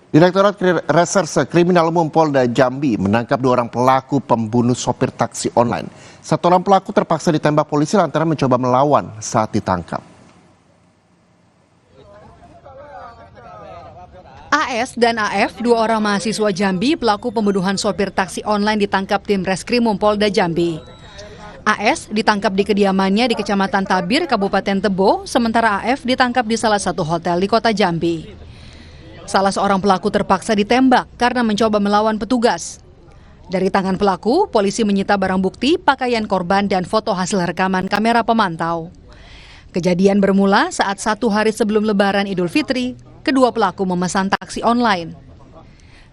Direktorat Reserse Kriminal Umum Polda Jambi menangkap 2 orang pelaku pembunuh sopir taksi online. 1 orang pelaku terpaksa ditembak polisi lantaran mencoba melawan saat ditangkap. AS dan AF, 2 orang mahasiswa Jambi pelaku pembunuhan sopir taksi online ditangkap tim Reskrimum Polda Jambi. AS ditangkap di kediamannya di Kecamatan Tabir, Kabupaten Tebo, sementara AF ditangkap di salah satu hotel di kota Jambi. Salah seorang pelaku terpaksa ditembak karena mencoba melawan petugas. Dari tangan pelaku, polisi menyita barang bukti, pakaian korban, dan foto hasil rekaman kamera pemantau. Kejadian bermula saat 1 hari sebelum Lebaran Idul Fitri, kedua pelaku memesan taksi online.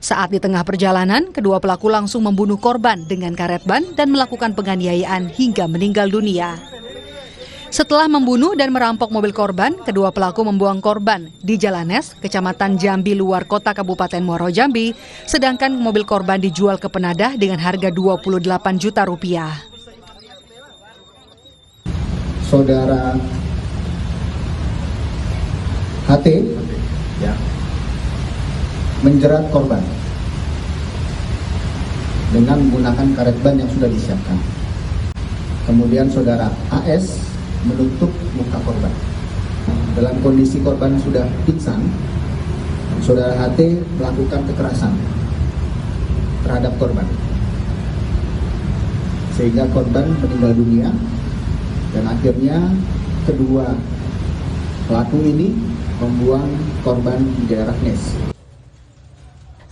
Saat di tengah perjalanan, kedua pelaku langsung membunuh korban dengan karet ban dan melakukan penganiayaan hingga meninggal dunia. Setelah membunuh dan merampok mobil korban, kedua pelaku membuang korban di Jalan Nes, Kecamatan Jambi luar kota Kabupaten Muaro Jambi, sedangkan mobil korban dijual ke penadah dengan harga Rp28 juta. Saudara HT menjerat korban dengan menggunakan karet ban yang sudah disiapkan. Kemudian saudara AS menutup muka korban. Dalam kondisi korban sudah pingsan, saudara HT melakukan kekerasan terhadap korban, sehingga korban meninggal dunia, dan akhirnya kedua pelaku ini membuang korban di daerah Nes.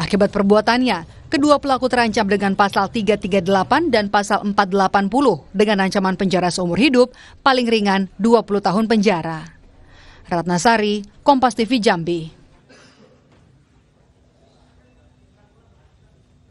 Akibat perbuatannya, kedua pelaku terancam dengan pasal 338 dan pasal 480 dengan ancaman penjara seumur hidup, paling ringan 20 tahun penjara. Ratnasari, Kompas TV Jambi.